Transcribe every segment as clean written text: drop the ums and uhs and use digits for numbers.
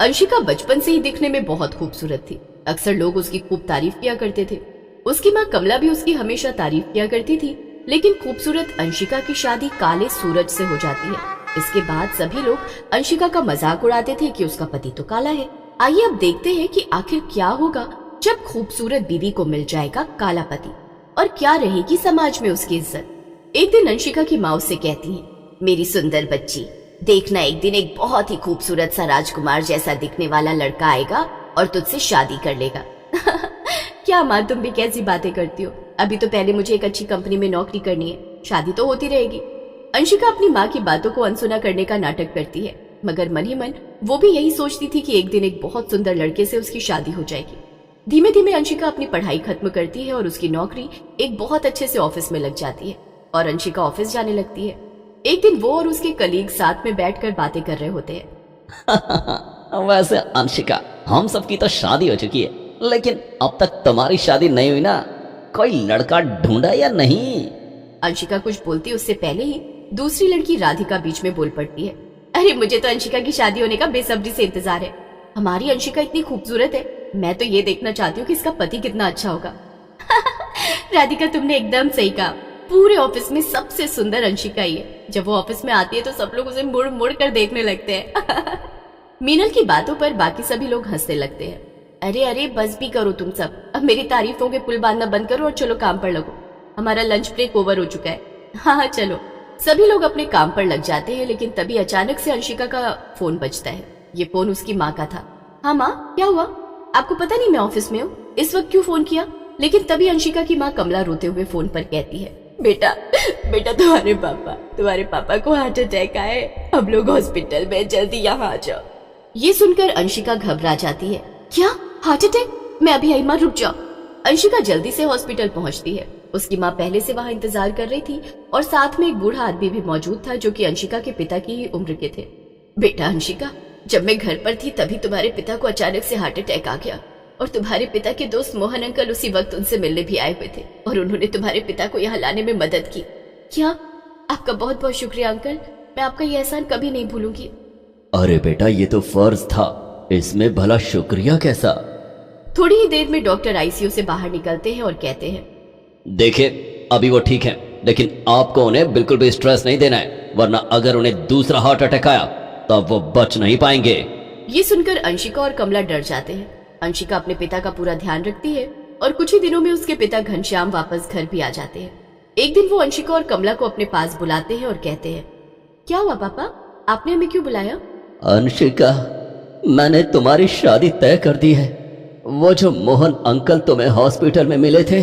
अंशिका बचपन से ही दिखने में बहुत खूबसूरत थी। अक्सर लोग उसकी खूब तारीफ किया करते थे। उसकी माँ कमला भी उसकी हमेशा तारीफ किया करती थी। लेकिन खूबसूरत अंशिका की शादी काले सूरज से हो जाती है। इसके बाद सभी लोग अंशिका का मजाक उड़ाते थे कि उसका पति तो काला है। आइए अब देखते हैं कि आखिर क्या होगा जब खूबसूरत बीवी को मिल जाएगा काला पति, और क्या रहेगी समाज में उसकी इज्जत। एक दिन अंशिका की माँ उससे कहती है, मेरी सुंदर बच्ची, देखना एक दिन एक बहुत ही खूबसूरत सा राजकुमार जैसा दिखने वाला लड़का आएगा और तुझसे शादी कर लेगा। क्या माँ, तुम भी कैसी बातें करती हो? अभी तो पहले मुझे एक अच्छी कंपनी में नौकरी करनी है, शादी तो होती रहेगी। अंशिका अपनी माँ की बातों को अनसुना करने का नाटक करती है, मगर मन ही मन वो भी यही सोचती थी कि एक दिन एक बहुत सुंदर लड़के से उसकी शादी हो जाएगी। धीमे धीमे अंशिका अपनी पढ़ाई खत्म करती है और उसकी नौकरी एक बहुत अच्छे से ऑफिस में लग जाती है और अंशिका ऑफिस जाने लगती है। एक दिन वो और उसके कलीग साथ में बैठकर बातें कर रहे होते हैं। वैसे अंशिका, हम सबकी तो शादी हो चुकी है, लेकिन अब तक तुम्हारी शादी नहीं हुई ना? कोई लड़का ढूंढा या नहीं? अंशिका कुछ बोलती उससे पहले ही दूसरी लड़की राधिका बीच में बोल पड़ती है। अरे मुझे तो अंशिका की शादी होने का बेसब्री से इंतजार है। हमारी अंशिका इतनी खूबसूरत है, मैं तो ये देखना चाहती हूँ कि इसका पति कितना अच्छा होगा। राधिका, तुमने एकदम सही कहा। पूरे ऑफिस में सबसे सुंदर अंशिका ही है। जब वो ऑफिस में आती है तो सब लोग उसे मुड़ मुड़ कर देखने लगते हैं। मीनल की बातों पर बाकी सभी लोग हंसने लगते हैं। अरे अरे बस भी करो तुम सब, अब मेरी तारीफों के पुल बांधना बंद करो और चलो काम पर लगो। हमारा लंच ब्रेक ओवर हो चुका है। हाँ चलो। सभी लोग अपने काम पर लग जाते हैं, लेकिन तभी अचानक से अंशिका का फोन बजता है। ये फोन उसकी माँ का था। हाँ माँ, क्या हुआ? आपको पता नहीं मैं ऑफिस में हूँ, इस वक्त क्यों फोन किया? लेकिन तभी अंशिका की माँ कमला रोते हुए फोन पर कहती है, बेटा बेटा तुम्हारे पापा को हार्ट अटैक आया है, हम लोग हॉस्पिटल में, जल्दी यहाँ आ जाओ। ये सुनकर अंशिका घबरा जाती है। क्या हार्ट अटैक? मैं अभी आई, माँ रुक जाओ। अंशिका जल्दी से हॉस्पिटल पहुंचती है। उसकी माँ पहले से वहाँ इंतजार कर रही थी और साथ में एक बूढ़ा आदमी भी मौजूद था जो कि अंशिका के पिता की ही उम्र के थे। बेटा अंशिका, जब मैं घर पर थी तभी तुम्हारे पिता को अचानक से हार्ट अटैक आ गया और तुम्हारे पिता के दोस्त मोहन अंकल उसी वक्त उनसे मिलने भी आए हुए थे और उन्होंने तुम्हारे पिता को यहाँ लाने में मदद की। क्या? आपका बहुत बहुत शुक्रिया अंकल, मैं आपका ये एहसान कभी नहीं भूलूंगी। अरे बेटा, ये तो फर्ज था, इसमें भला शुक्रिया कैसा? थोड़ी ही देर में डॉक्टर आईसीयू से बाहर निकलते हैं और कहते हैं, देखिए अभी वो ठीक है, लेकिन आपको उन्हें बिल्कुल भी स्ट्रेस नहीं देना है, वरना अगर उन्हें दूसरा हार्ट अटैक आया तब वो बच नहीं पाएंगे। ये सुनकर अंशिका और कमला डर जाते हैं। अंशिका अपने पिता का पूरा ध्यान रखती है और कुछ ही दिनों में उसके पिता घनश्याम वापस घर भी आ जाते हैं। एक दिन वो अंशिका और कमला को अपने पास बुलाते हैं और कहते हैं, क्या हुआ पापा, आपने हमें क्यों बुलाया? अंशिका, मैंने तुम्हारी शादी तय कर दी है। वो जो मोहन अंकल तुम्हें हॉस्पिटल में मिले थे,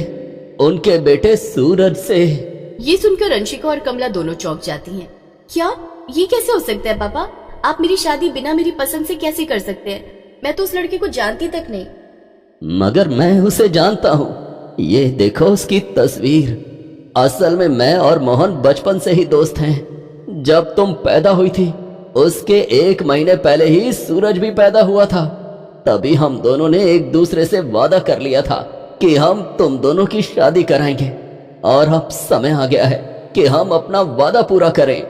उनके बेटे सूरज से। ये सुनकर अंशिका और कमला दोनों चौंक जाती हैं। क्या? ये कैसे हो सकता है पापा? आप मेरी शादी बिना मेरी पसंद से कैसे कर सकते हैं? मैं तो उस लड़के को जानती तक नहीं। मगर मैं उसे जानता हूँ, ये देखो उसकी तस्वीर। असल में मैं और मोहन बचपन से ही दोस्त हैं। जब तुम पैदा हुई थी उसके 1 महीने पहले ही सूरज भी पैदा हुआ था। तभी हम दोनों ने एक दूसरे से वादा कर लिया था कि हम तुम दोनों की शादी कराएंगे, और अब समय आ गया है कि हम अपना वादा पूरा करें।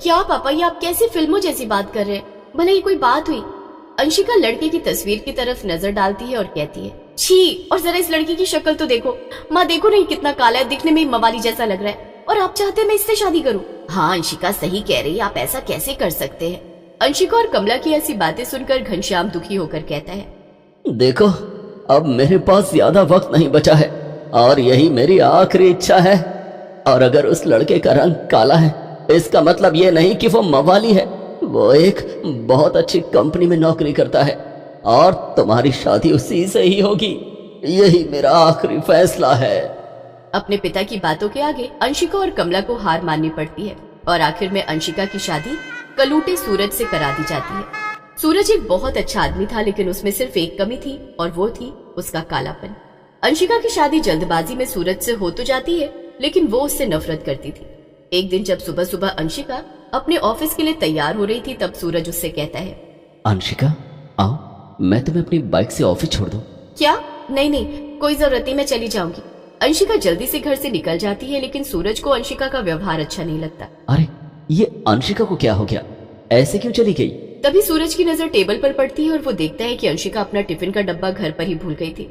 क्या पापा, ये आप कैसी फिल्मों जैसी बात कर रहे हैं? भले ही कोई बात हुई। अंशिका लड़के की तस्वीर की तरफ नजर डालती है और कहती है, छी, और जरा इस लड़की की शक्ल तो देखो। माँ देखो नहीं, कितना काला है, दिखने में ही मवाली जैसा लग रहा है, और आप चाहते हैं मैं इससे शादी करूं? हाँ अंशिका सही कह रही है, आप ऐसा कैसे कर सकते हैं? अंशिका और कमला की ऐसी बातें सुनकर घनश्याम दुखी होकर कहता है, देखो अब मेरे पास ज्यादा वक्त नहीं बचा है और यही मेरी आखिरी इच्छा है। और अगर उस लड़के का रंग काला है, इसका मतलब ये नहीं कि वो मवाली है। वो एक बहुत अच्छी कंपनी में नौकरी करता है और तुम्हारी शादी उसी से ही होगी। यही मेरा आखिरी फैसला है। अपने पिता की बातों के आगे अंशिका और कमला को हार माननी पड़ती है और आखिर में अंशिका की शादी कलूटे सूरज से करा दी जाती है। सूरज एक बहुत अच्छा आदमी था, लेकिन उसमें सिर्फ एक कमी थी और वो थी उसका कालापन। अंशिका की शादी जल्दबाजी में सूरज से हो तो जाती है, लेकिन वो उससे नफरत करती थी। एक दिन जब सुबह सुबह अंशिका अपने ऑफिस के लिए तैयार हो रही थी, तब सूरज उससे कहता है, अंशिका आओ, मैं तुम्हें अपनी बाइक से ऑफिस छोड़ दूं। क्या? नहीं नहीं, कोई जरूरत नहीं, मैं चली जाऊंगी। अंशिका जल्दी से घर से निकल जाती है, लेकिन सूरज को अंशिका का व्यवहार अच्छा नहीं लगता। अरे ये अंशिका को क्या हो गया, ऐसे क्यों चली गई? तभी सूरज की नजर टेबल पर पड़ती है और वो देखता है कि अंशिका अपना टिफिन का डब्बा घर पर ही भूल गई थी।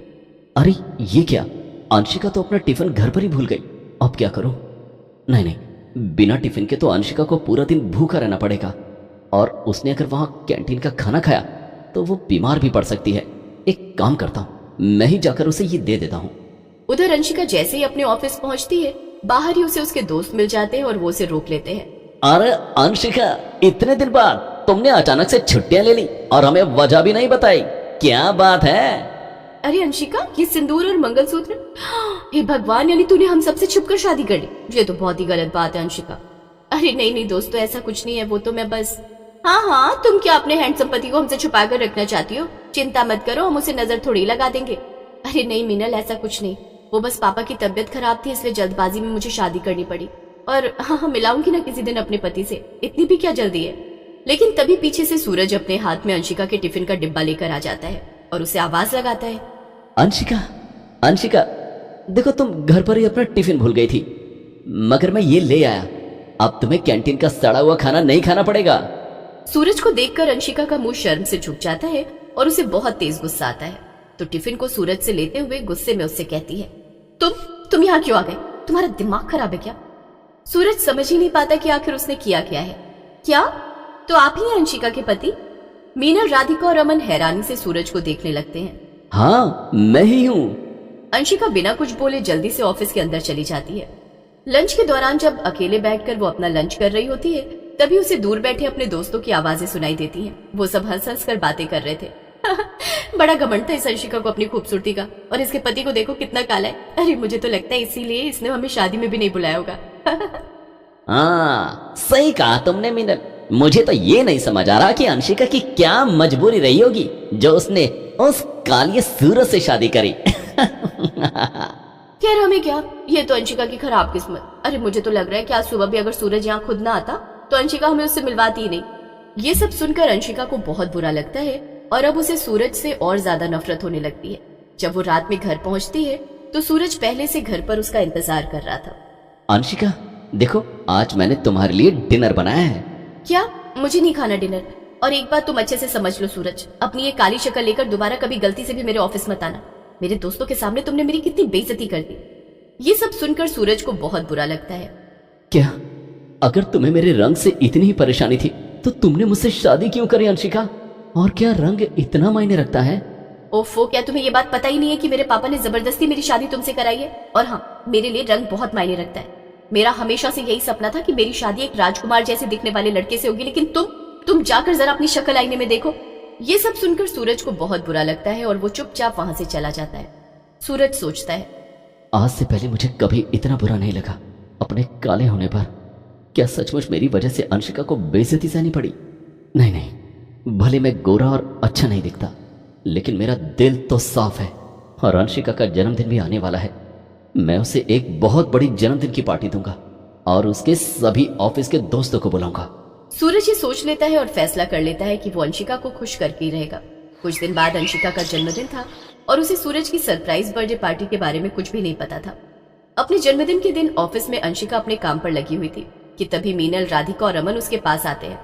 अरे ये क्या, अंशिका तो अपना टिफिन घर पर ही भूल गई। अब क्या करूं? नहीं नहीं, बिना टिफिन के तो अंशिका को पूरा दिन भूखा रहना पड़ेगा, और उसने अगर वहां कैंटीन का खाना खाया तो वो बीमार भी पड़ सकती है। एक काम करता हूं, मैं ही जाकर उसे ये दे देता हूं। उधर अंशिका जैसे ही अपने ऑफिस पहुंचती है, बाहर ही उसे उसके दोस्त मिल जाते हैं और वो उसे रोक लेते हैं। अरे अंशिका, इतने दिन बाद तुमने अचानक से छुट्टियां ले ली और हमें वजह भी नहीं बताई, क्या बात है? अरे अंशिका, ये सिंदूर और मंगलसूत्र, हे भगवान, यानी तूने हम सबसे छुपकर शादी कर ली? ये तो बहुत ही गलत बात है अंशिका। अरे नहीं नहीं दोस्तों, ऐसा कुछ नहीं है, वो तो मैं बस। हाँ हाँ, तुम क्या अपने हैंडसम पति को हमसे छुपा कर रखना चाहती हो? चिंता मत करो, हम उसे नजर थोड़ी लगा देंगे। अरे नहीं मीनल, ऐसा कुछ नहीं, वो बस पापा की तबीयत खराब थी, इसलिए जल्दबाजी में मुझे शादी करनी पड़ी। और हाँ, मिलाऊंगी ना किसी दिन अपने पति से, इतनी भी क्या जल्दी है। लेकिन तभी पीछे से सूरज अपने हाथ में अंशिका के टिफिन का डिब्बा लेकर आ जाता है और उसे आवाज लगाता है। अंशिका, अंशिका, देखो तुम घर पर ही अपना टिफिन भूल गई थी, मगर मैं ये ले आया। अब तुम्हें कैंटीन का सड़ा हुआ खाना नहीं खाना पड़ेगा। सूरज को देखकर अंशिका का मुंह शर्म से झुक जाता है और उसे बहुत तेज गुस्सा आता है। तो टिफिन को सूरज से लेते हुए गुस्से में उससे कहती है, तुम यहाँ क्यों आ गए? तुम्हारा दिमाग खराब है क्या? सूरज समझ ही नहीं पाता कि आखिर उसने किया क्या है। क्या? तो आप ही हैं अंशिका के पति? मीनल, राधिका और अमन हैरानी से सूरज को देखने लगते हैं। हाँ, मैं ही हूँ। अंशिका बिना कुछ बोले जल्दी से ऑफिस के अंदर चली जाती है। लंच के दौरान जब अकेले बैठकर वो अपना लंच कर रही होती है, तभी उसे दूर बैठे अपने दोस्तों की आवाजें सुनाई देती हैं। वो सब हंस हंस कर बातें कर रहे थे। बड़ा घमंड था इस अंशिका को अपनी खूबसूरती का, और इसके पति को देखो कितना काला है। अरे मुझे तो लगता है इसीलिए इसने हमें शादी में भी नहीं बुलाया होगा। हाँ, सही कहा तुमने मीनल। मुझे तो ये नहीं समझ आ रहा कि अंशिका की क्या मजबूरी रही होगी जो उसने उस काली सूरज से शादी करी। खैर हमें क्या, ये तो अंशिका की खराब किस्मत। अरे मुझे तो लग रहा है कि आज सुबह भी अगर सूरज यहाँ खुद ना आता तो अंशिका हमें उससे मिलवाती ही नहीं। ये सब सुनकर अंशिका को बहुत बुरा लगता है और अब उसे सूरज से और ज्यादा नफरत होने लगती है। जब वो रात में घर पहुंचती है तो सूरज पहले से घर पर उसका इंतजार कर रहा था। अंशिका, देखो आज मैंने तुम्हारे लिए डिनर बनाया है। क्या? मुझे नहीं खाना डिनर। और एक बात तुम अच्छे से समझ लो सूरज, अपनी ये काली शक्ल लेकर दोबारा कभी गलती से भी मेरे ऑफिस मत आना। मेरे दोस्तों के सामने तुमने मेरी कितनी बेइज्जती कर दी। ये सब सुनकर सूरज को बहुत बुरा लगता है। क्या? अगर तुम्हें मेरे रंग से इतनी ही परेशानी थी तो तुमने मुझसे शादी क्यों करी अंशिका? और क्या रंग इतना मायने रखता है? ओफो, क्या तुम्हें ये बात पता ही नहीं है कि मेरे पापा ने जबरदस्ती मेरी शादी तुमसे कराई है? और हाँ, मेरे लिए रंग बहुत मायने रखता है। मेरा हमेशा से यही सपना था कि मेरी शादी एक राजकुमार जैसे दिखने वाले लड़के से होगी, लेकिन तुम जाकर जरा अपनी शक्ल आईने में देखो। ये सब सुनकर सूरज को बहुत बुरा लगता है और वो चुपचाप वहां से चला जाता है। सूरज सोचता है, आज से पहले मुझे कभी इतना बुरा नहीं लगा अपने काले होने पर। क्या सचमुच मेरी वजह से अंशिका को बेइज्जती सहनी पड़ी? नहीं नहीं, भले मैं गोरा और अच्छा नहीं दिखता, लेकिन मेरा दिल तो साफ है और अंशिका का जन्मदिन भी आने वाला है। मैं उसे एक बहुत बड़ी जन्मदिन की पार्टी दूंगा और उसके सभी ऑफिस के दोस्तों को बुलाऊंगा। सूरज ये सोच लेता है और फैसला कर लेता है कि वो अंशिका को खुश करके ही रहेगा। कुछ दिन बाद अंशिका का जन्मदिन था और उसे सूरज की सरप्राइज बर्थडे पार्टी के बारे में कुछ भी नहीं पता था। अपने जन्मदिन के दिन ऑफिस में अंशिका अपने काम पर लगी हुई थी कि तभी मीनल, राधिका और अमन उसके पास आते हैं।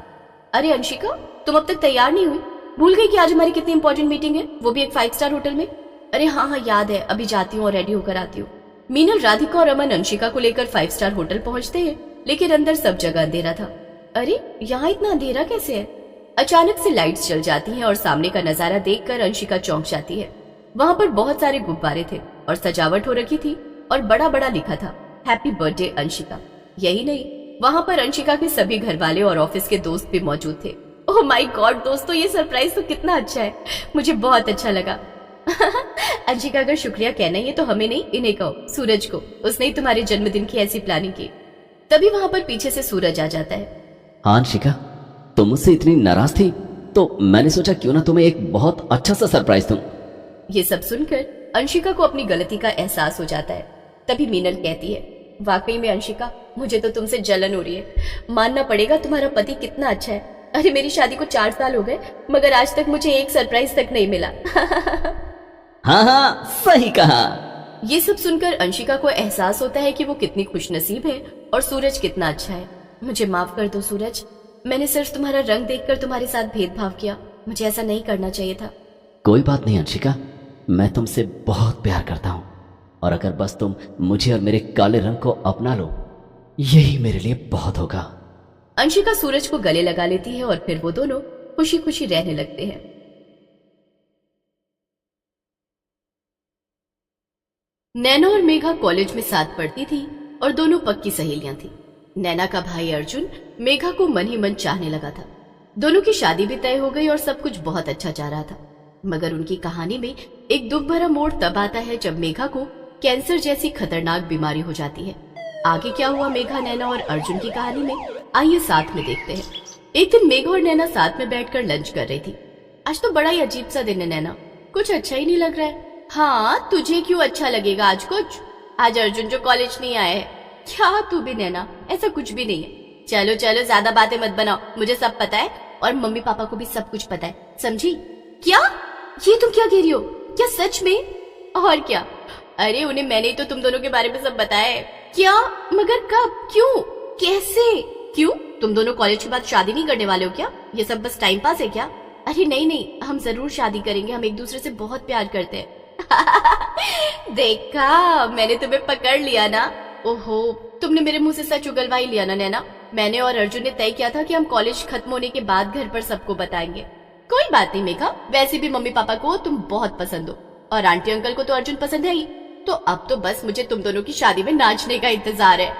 अरे अंशिका, तुम अब तक तैयार नहीं हुई? भूल गई कि आज हमारी कितनी इंपॉर्टेंट मीटिंग है, वो भी एक 5 स्टार होटल में? अरे हाँ हाँ याद है, अभी जाती हूँ और रेडी होकर आती हूँ। मीनल, राधिका और अमन अंशिका को लेकर 5 स्टार होटल पहुंचते हैं, लेकिन अंदर सब जगह अंधेरा था। अरे यहाँ इतना अंधेरा कैसे है? अचानक से लाइट्स जल जाती हैं और सामने का नजारा देखकर अंशिका चौंक जाती है। वहाँ पर बहुत सारे गुब्बारे थे और सजावट हो रखी थी और बड़ा बड़ा लिखा था, हैप्पी बर्थडे अंशिका। यही नहीं, वहाँ पर अंशिका के सभी घर वाले और ऑफिस के दोस्त भी मौजूद थे। ओह माय गॉड दोस्तों, ये सरप्राइज तो कितना अच्छा है, मुझे बहुत अच्छा लगा। अंशिका का शुक्रिया कहना ही है तो हमें नहीं, इन्हें कहो, सूरज को। उसने ही तुम्हारे जन्मदिन की ऐसी प्लानिंग की। तभी वहाँ पर पीछे से सूरज आ जाता है। हाँ अंशिका, तुम मुझसे इतनी नाराज थी तो मैंने सोचा क्यों ना तुम्हें एक बहुत अच्छा सा सरप्राइज दूं। ये सब सुनकर अंशिका को अपनी गलती का एहसास हो जाता है। तभी मीनल कहती है, वाकई में अंशिका, मुझे तो तुमसे जलन हो रही है। मानना पड़ेगा तुम्हारा पति कितना अच्छा है। अरे मेरी शादी को 4 साल हो गए मगर आज तक मुझे एक सरप्राइज तक नहीं मिला। हाँ हाँ, सही कहा। ये सब सुनकर अंशिका को एहसास होता है कि वो कितनी खुशनसीब है और सूरज कितना अच्छा है। मुझे माफ कर दो सूरज, मैंने सिर्फ तुम्हारा रंग देखकर तुम्हारे साथ भेदभाव किया। मुझे ऐसा नहीं करना चाहिए था। कोई बात नहीं अंशिका, मैं तुमसे बहुत प्यार करता हूं और अगर बस तुम मुझे और मेरे काले रंग को अपना लो, यही मेरे लिए बहुत होगा। अंशिका सूरज को गले लगा लेती है और फिर वो दोनों खुशी खुशी रहने लगते हैं। नैना और मेघा कॉलेज में साथ पढ़ती थी और दोनों पक्की सहेलियां थी। नैना का भाई अर्जुन मेघा को मन ही मन चाहने लगा था। दोनों की शादी भी तय हो गई और सब कुछ बहुत अच्छा जा रहा था। मगर उनकी कहानी में एक दुख भरा मोड़ तब आता है जब मेघा को कैंसर जैसी खतरनाक बीमारी हो जाती है। आगे क्या हुआ मेघा, नैना और अर्जुन की कहानी में, आइए साथ में देखते हैं। एक दिन मेघा और नैना साथ में बैठकर लंच कर रही थी। आज तो बड़ा ही अजीब सा दिन है नैना, कुछ अच्छा ही नहीं लग रहा है। हाँ, तुझे क्यों अच्छा लगेगा आज कुछ? आज अर्जुन जो कॉलेज नहीं आए है। क्या तू भी नैना, ऐसा कुछ भी नहीं है। चलो चलो ज्यादा बातें मत बनाओ, मुझे सब पता है और मम्मी पापा को भी सब कुछ पता है, समझी? क्या? ये तुम क्या कह रही हो? क्या सच में? और क्या? अरे उन्हें मैंने ही तो तुम दोनों के बारे में सब बताया है। क्या? मगर कब? क्यों? कैसे? क्यों? तुम दोनों कॉलेज के बाद शादी नहीं करने वाले हो क्या? ये सब बस टाइम पास है क्या? अरे नहीं नहीं, हम जरूर शादी करेंगे, हम एक दूसरे से बहुत प्यार करते हैं। देखा, मैंने तुम्हें पकड़ लिया ना। ओहो, तुमने मेरे मुंह से सच उगलवा ही लिया ना नैना। मैंने और अर्जुन ने तय किया था कि हम कॉलेज खत्म होने के बाद घर पर सबको बताएंगे। कोई बात नहीं मेघा, वैसे भी मम्मी पापा को तुम बहुत पसंद हो और आंटी अंकल को तो अर्जुन पसंद है ही। तो अब तो बस मुझे तुम दोनों की शादी में नाचने का इंतजार है।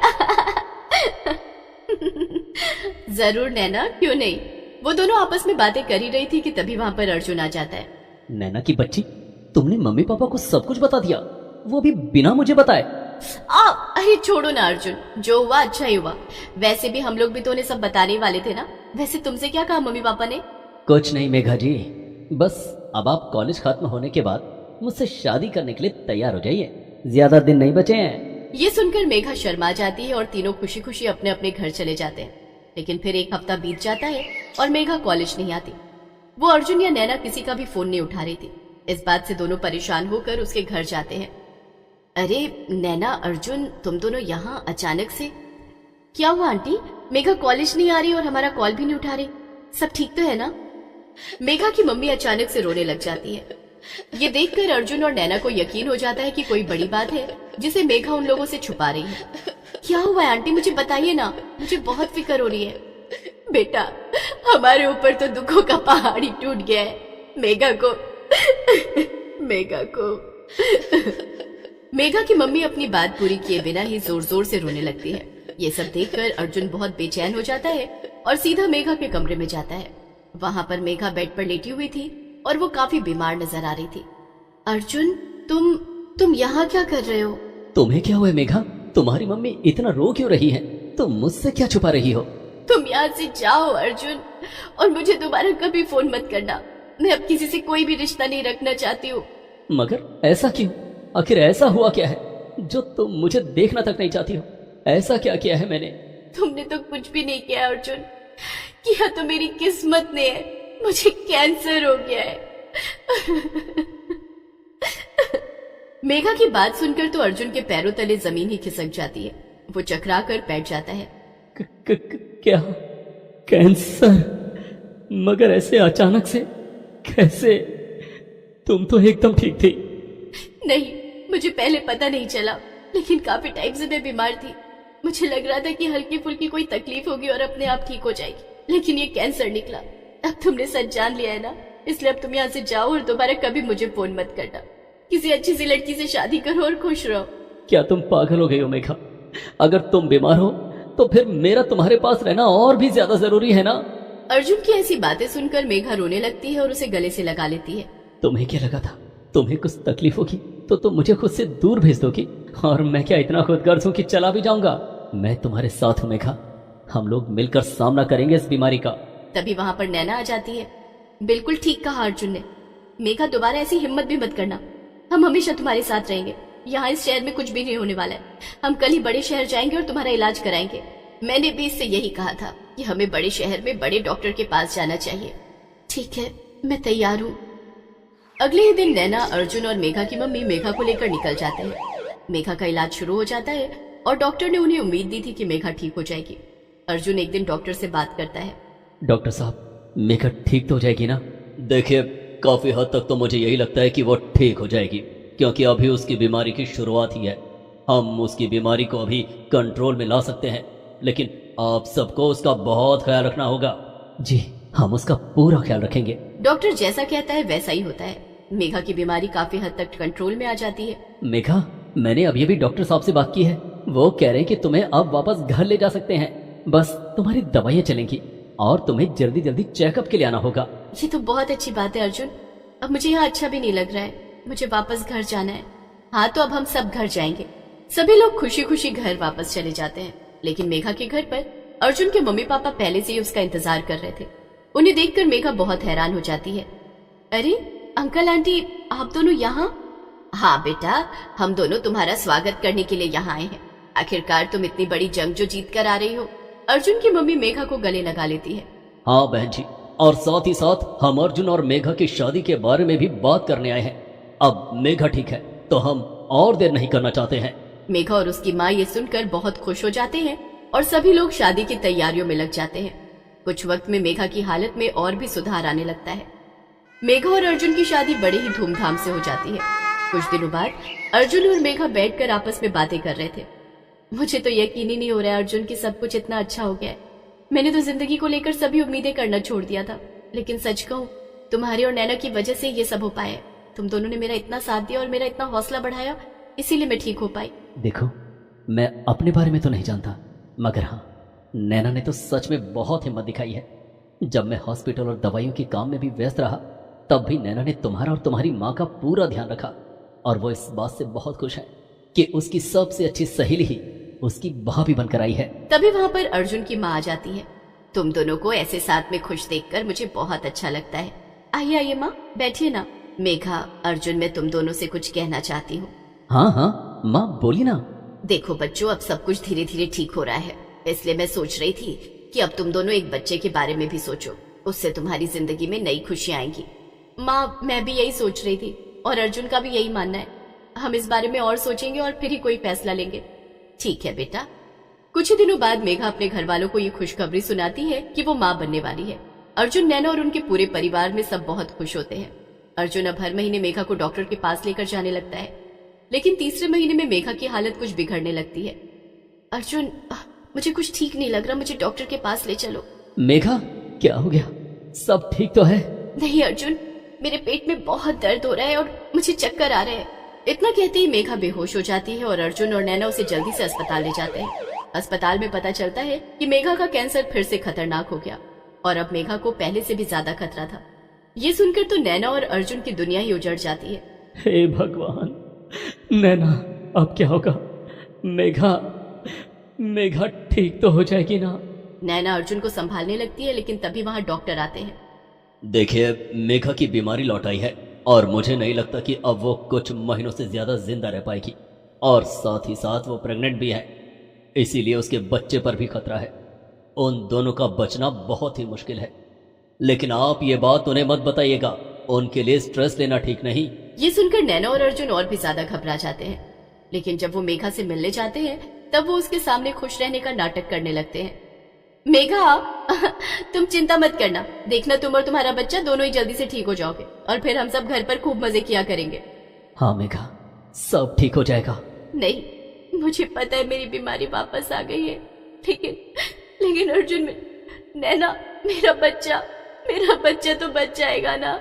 जरूर नैना, क्यों नहीं। वो दोनों आपस में बातें कर ही रही थी कि तभी वहां पर अर्जुन आ जाता है। नैना की बच्ची, तुमने मम्मी पापा को सब कुछ बता दिया, वो भी बिना मुझे बताए। अरे छोड़ो ना अर्जुन, जो हुआ अच्छा ही हुआ। वैसे भी हम लोग भी तो उन्हें सब बताने वाले थे ना। वैसे तुमसे क्या कहा मम्मी पापा ने? कुछ नहीं मेघा जी, बस अब आप कॉलेज खत्म होने के बाद मुझसे शादी करने के लिए तैयार हो जाइए, ज्यादा दिन नहीं बचे हैं। ये सुनकर मेघा शर्मा जाती है और तीनों खुशी खुशी अपने अपने घर चले जाते हैं। लेकिन फिर एक हफ्ता बीत जाता है और मेघा कॉलेज नहीं आती। वो अर्जुन या नैना किसी का भी फोन नहीं उठा रही थी। इस बात से दोनों परेशान होकर उसके घर जाते हैं। अरे नैना, अर्जुन, तुम दोनों यहाँ अचानक से? क्या हुआ आंटी? मेघा कॉलेज नहीं आ रही और हमारा कॉल भी नहीं उठा रही, सब ठीक तो है ना? मेघा की मम्मी अचानक से रोने लग जाती है। ये देखकर अर्जुन और नैना को यकीन हो जाता है कि कोई बड़ी बात है जिसे मेघा उन लोगों से छुपा रही है। क्या हुआ है आंटी, मुझे बताइए ना, मुझे बहुत फिक्र हो रही है। बेटा, हमारे ऊपर तो दुखों का पहाड़ ही टूट गया है। मेघा की मम्मी अपनी बात पूरी किए बिना ही जोर जोर से रोने लगती है। ये सब देखकर अर्जुन बहुत बेचैन हो जाता है और सीधा मेघा के कमरे में जाता है। वहां पर मेघा बेड पर लेटी हुई थी और वो काफी बीमार नजर आ रही थी। अर्जुन, तुम यहाँ क्या कर रहे हो? तुम्हें क्या हुआ मेघा? तुम्हारी मम्मी इतना रो क्यों रही है? तुम मुझसे क्या छुपा रही हो? तुम यहाँ से जाओ अर्जुन, और मुझे दोबारा कभी फोन मत करना। मैं अब किसी से कोई भी रिश्ता नहीं रखना चाहती हूँ। मगर ऐसा क्यों? आखिर ऐसा हुआ क्या है जो तुम मुझे देखना तक नहीं चाहती हो? ऐसा क्या किया है मैंने? तुमने तो कुछ भी नहीं किया अर्जुन, किया तो मेरी किस्मत ने है। मुझे कैंसर हो गया है। मेघा की बात सुनकर तो अर्जुन के पैरों तले जमीन ही खिसक जाती है। वो चकरा कर बैठ जाता है। क्या? कैंसर? मगर ऐसे अचानक से कैसे? तुम तो एकदम ठीक थी। नहीं, मुझे पहले पता नहीं चला, लेकिन काफी टाइम से मैं बीमार थी। मुझे लग रहा था कि हल्की फुल्की कोई तकलीफ होगी और अपने आप ठीक हो जाएगी, लेकिन ये कैंसर निकला। अब तुमने सच जान लिया है ना, इसलिए अब तुम यहाँ से जाओ और दोबारा कभी मुझे फोन मत करना। किसी अच्छी सी लड़की से शादी करो और खुश रहो। क्या तुम पागल हो गई हो मेघा? अगर तुम बीमार हो तो फिर मेरा तुम्हारे पास रहना और भी ज्यादा जरूरी है ना। अर्जुन की ऐसी बातें सुनकर मेघा रोने लगती है और उसे गले से लगा लेती है। तुम्हें क्या लगा था तुम्हें कुछ तकलीफ होगी तो तुम मुझे खुद से दूर भेज दोगी, और मैं क्या इतना खुदगर्ज हूं कि चला भी जाऊंगा? मैं तुम्हारे साथ हूं मेघा, हम लोग मिलकर सामना करेंगे इस बीमारी का। तभी वहां पर नैना आ जाती है। बिल्कुल ठीक कहा अर्जुन ने। मेघा, दोबारा ऐसी हिम्मत भी मत करना, हम हमेशा तुम्हारे साथ रहेंगे। यहाँ इस शहर में कुछ भी नहीं होने वाला है। हम कल ही बड़े शहर जाएंगे और तुम्हारा इलाज कराएंगे। मैंने भी इससे यही कहा था कि हमें बड़े शहर में बड़े डॉक्टर के पास जाना चाहिए। ठीक है, मैं तैयार हूँ। अगले ही दिन नैना, अर्जुन और मेघा की मम्मी मेघा को लेकर निकल जाते हैं। मेघा का इलाज शुरू हो जाता है और डॉक्टर ने उन्हें उम्मीद दी थी कि मेघा ठीक हो जाएगी। अर्जुन एक दिन डॉक्टर से बात करता है। डॉक्टर साहब, मेघा ठीक तो हो जाएगी ना? देखिए, काफी हद तक तो मुझे यही लगता है कि वो ठीक हो जाएगी, क्योंकि अभी उसकी बीमारी की शुरुआत ही है। हम उसकी बीमारी को अभी कंट्रोल में ला सकते हैं, लेकिन आप सबको उसका बहुत ख्याल रखना होगा। जी, हम उसका पूरा ख्याल रखेंगे। डॉक्टर जैसा कहता है वैसा ही होता है। मेघा की बीमारी काफी हद तक कंट्रोल में आ जाती है। मेघा, मैंने अभी अभी डॉक्टर साहब से बात की है। वो कह रहे हैं कि तुम्हें अब वापस घर ले जा सकते हैं, बस तुम्हारी दवाइयाँ चलेंगी और तुम्हें जल्दी जल्दी चेकअप के लिए आना होगा। ये तो बहुत अच्छी बात है अर्जुन। अब मुझे यहाँ अच्छा भी नहीं लग रहा है, मुझे वापस घर जाना है। हाँ, तो अब हम सब घर जाएंगे। सभी लोग खुशी खुशी घर वापस चले जाते हैं, लेकिन मेघा के घर पर अर्जुन के मम्मी पापा पहले से ही उसका इंतजार कर रहे थे। उन्हें देखकर मेघा बहुत हैरान हो जाती है। अरे अंकल आंटी, आप दोनों यहाँ? हाँ बेटा, हम दोनों तुम्हारा स्वागत करने के लिए यहाँ आए हैं। आखिरकार तुम इतनी बड़ी जंग जो जीत कर आ रही हो। अर्जुन की मम्मी मेघा को गले लगा लेती है। हाँ बहन जी, और साथ ही साथ हम अर्जुन और मेघा की शादी के बारे में भी बात करने आए हैं। अब मेघा ठीक है तो हम और देर नहीं करना चाहते हैं। मेघा और उसकी माँ ये सुनकर बहुत खुश हो जाते हैं और सभी लोग शादी की तैयारियों में लग जाते हैं। कुछ वक्त में मेघा की हालत में और भी सुधार आने लगता है। मेघा और अर्जुन की शादी बड़े ही धूमधाम से हो जाती है। कुछ दिनों बाद अर्जुन और मेघा बैठकर आपस में बातें कर रहे थे। मुझे तो यकीन ही नहीं हो रहा है अर्जुन कि सब कुछ इतना अच्छा हो गया है। मैंने तो जिंदगी को लेकर सभी उम्मीदें करना छोड़ दिया था, लेकिन सच कहूँ तुम्हारे और नैना की वजह से ये सब हो पाया। तुम दोनों ने मेरा इतना साथ दिया और मेरा इतना हौसला बढ़ाया, इसीलिए मैं ठीक हो पाई। देखो, मैं अपने बारे में तो नहीं जानता, मगर हाँ, नैना ने तो सच में बहुत हिम्मत दिखाई है। जब मैं हॉस्पिटल और दवाइयों के काम में भी व्यस्त रहा, तब भी नैना ने तुम्हारा और तुम्हारी माँ का पूरा ध्यान रखा, और वो इस बात से बहुत खुश है कि उसकी सबसे अच्छी सहेली ही उसकी भाभी बनकर आई है। तभी वहाँ पर अर्जुन की माँ आ जाती है। तुम दोनों को ऐसे साथ में खुश देखकर मुझे बहुत अच्छा लगता है। आइए आइए माँ, बैठिए ना। मेघा, अर्जुन, मैं तुम दोनों से कुछ कहना चाहती हूँ। हाँ हाँ माँ, बोली ना। देखो बच्चों, अब सब कुछ धीरे धीरे ठीक हो रहा है, इसलिए मैं सोच रही थी कि अब तुम दोनों एक बच्चे के बारे में भी सोचो, उससे तुम्हारी जिंदगी में नई खुशियाँ आएंगी। माँ, मैं भी यही सोच रही थी और अर्जुन का भी यही मानना है। हम इस बारे में और सोचेंगे और फिर ही कोई फैसला लेंगे। ठीक है बेटा। कुछ ही दिनों बाद मेघा अपने घर वालों को ये खुशखबरी सुनाती है कि वो माँ बनने वाली है। अर्जुन, नैना और उनके पूरे परिवार में सब बहुत खुश होते हैं। अर्जुन अब हर महीने मेघा को डॉक्टर के पास लेकर जाने लगता है, लेकिन तीसरे महीने में मेघा की हालत कुछ बिगड़ने लगती है। अर्जुन, मुझे कुछ ठीक नहीं लग रहा, मुझे डॉक्टर के पास ले चलो। मेघा, क्या हो गया? सब ठीक तो है? नहीं अर्जुन, मेरे पेट में बहुत दर्द हो रहा है और मुझे चक्कर आ रहे हैं। इतना कहते ही मेघा बेहोश हो जाती है और अर्जुन और नैना उसे जल्दी से अस्पताल ले जाते हैं। अस्पताल में पता चलता है कि मेघा का कैंसर फिर से खतरनाक हो गया और अब मेघा को पहले से भी ज्यादा खतरा था। ये सुनकर तो नैना और अर्जुन की दुनिया ही उजड़ जाती है। हे भगवान, नैना, अब क्या होगा? मेघा ठीक तो हो जाएगी ना? नैना अर्जुन को संभालने लगती है, लेकिन तभी वहाँ डॉक्टर आते हैं। देखिए, मेघा की बीमारी लौट आई है और मुझे नहीं लगता कि अब वो कुछ महीनों से ज्यादा जिंदा रह पाएगी, और साथ ही साथ वो प्रेग्नेंट भी है, इसीलिए उसके बच्चे पर भी खतरा है। उन दोनों का बचना बहुत ही मुश्किल है, लेकिन आप ये बात उन्हें मत बताइएगा, उनके लिए स्ट्रेस लेना ठीक नहीं। ये सुनकर नैना और अर्जुन और भी ज्यादा घबरा जाते हैं, लेकिन जब वो मेघा से मिलने जाते हैं तब वो उसके सामने खुश रहने का नाटक करने लगते हैं। मेघा, तुम चिंता मत करना, देखना तुम और तुम्हारा बच्चा दोनों ही जल्दी से ठीक हो जाओगे और फिर हम सब घर पर खूब मजे किया करेंगे। हाँ मेघा, सब ठीक हो जाएगा। नहीं, मुझे पता है मेरी बीमारी वापस आ गई है, लेकिन अर्जुन, नैना, मेरा बच्चा तो बच जाएगा ना?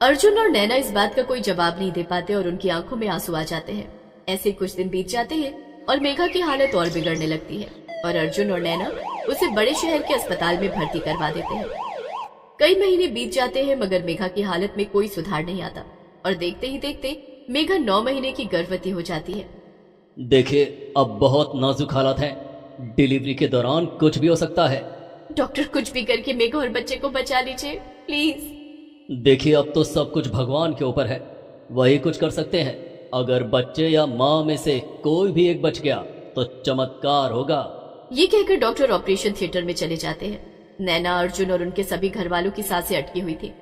अर्जुन और नैना इस बात का कोई जवाब नहीं दे पाते और उनकी आंखों में आंसू आ जाते हैं। ऐसे कुछ दिन बीत जाते हैं और मेघा की हालत और बिगड़ने लगती है और अर्जुन और नैना उसे बड़े शहर के अस्पताल में भर्ती करवा देते हैं। कई महीने बीत जाते हैं मगर मेघा की हालत में कोई सुधार नहीं आता और देखते ही देखते मेघा 9 महीने की गर्भवती हो जाती है। देखिए, अब बहुत नाजुक हालत है, डिलीवरी के दौरान कुछ भी हो सकता है। डॉक्टर, कुछ भी करके मेघा और बच्चे को बचा लीजिए प्लीज। देखिए, अब तो सब कुछ भगवान के ऊपर है, वही कुछ कर सकते हैं। अगर बच्चे या माँ में से कोई भी एक बच गया तो चमत्कार होगा। ये कहकर डॉक्टर ऑपरेशन थिएटर में चले जाते हैं। नैना, अर्जुन और उनके सभी घर वालों की सांसें अटकी हुई थी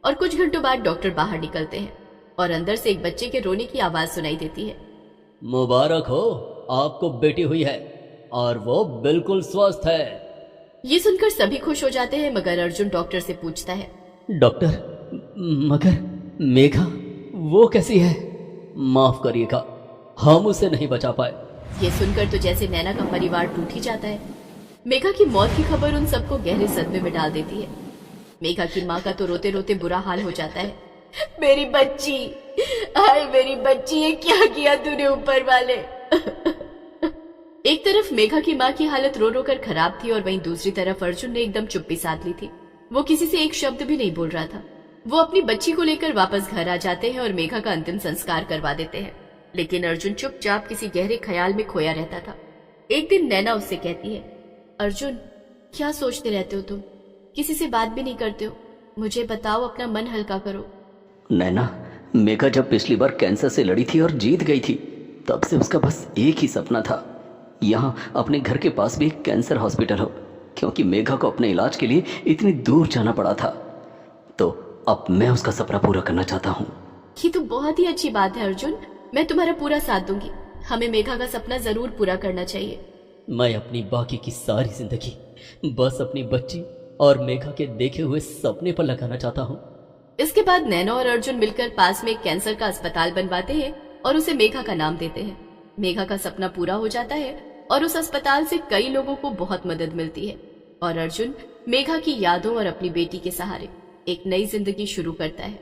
और कुछ घंटों बाद डॉक्टर बाहर निकलते हैं और अंदर से एक बच्चे के रोने की आवाज सुनाई देती है। मुबारक हो, आपको बेटी हुई है और वो बिल्कुल स्वस्थ है। ये सुनकर सभी खुश हो जाते हैं, मगर अर्जुन डॉक्टर से पूछता है, डॉक्टर, मगर मेघा वो कैसी है? माफ करिएगा, हम उसे नहीं बचा पाए। ये सुनकर तो जैसे नैना का परिवार टूट ही जाता है। मेघा की मौत की खबर उन सबको गहरे सदमे में डाल देती है। मेघा की माँ का तो रोते रोते बुरा हाल हो जाता है। मेरी बच्ची, हाय मेरी बच्ची, ये क्या किया तूने ऊपर वाले। एक तरफ मेघा की माँ की हालत रो रो कर खराब थी और वहीं दूसरी तरफ अर्जुन ने एकदम चुप्पी साध ली थी। वो किसी से एक शब्द भी नहीं बोल रहा था। वो अपनी बच्ची को लेकर वापस घर आ जाते हैं और मेघा का अंतिम संस्कार करवा देते हैं। लेकिन अर्जुन चुपचाप किसी गहरे ख्याल में खोया रहता था। एक दिन नैना उससे कहती है, अर्जुन क्या सोचते रहते हो तुम? किसी से बात भी नहीं करते हो। मुझे बताओ, अपना मन हल्का करो। नैना, मेघा जब पिछली बार कैंसर से लड़ी थी और जीत गई थी, तब से उसका बस एक ही सपना था, यहाँ अपने घर के पास भी एक कैंसर हॉस्पिटल हो, क्योंकि मेघा को अपने इलाज के लिए इतनी दूर जाना पड़ा था। तो अब मैं उसका सपना पूरा करना चाहता हूँ। ये तो बहुत ही अच्छी बात है अर्जुन, मैं तुम्हारा पूरा साथ दूंगी। हमें मेघा का सपना जरूर पूरा करना चाहिए। मैं अपनी बाकी की सारी जिंदगी बस अपनी बच्ची और मेघा के देखे हुए सपने पर लगाना चाहता हूँ। इसके बाद नैना और अर्जुन मिलकर पास में एक कैंसर का अस्पताल बनवाते हैं और उसे मेघा का नाम देते हैं। मेघा का सपना पूरा हो जाता है और उस अस्पताल से कई लोगों को बहुत मदद मिलती है और अर्जुन मेघा की यादों और अपनी बेटी के सहारे एक नई जिंदगी शुरू करता है।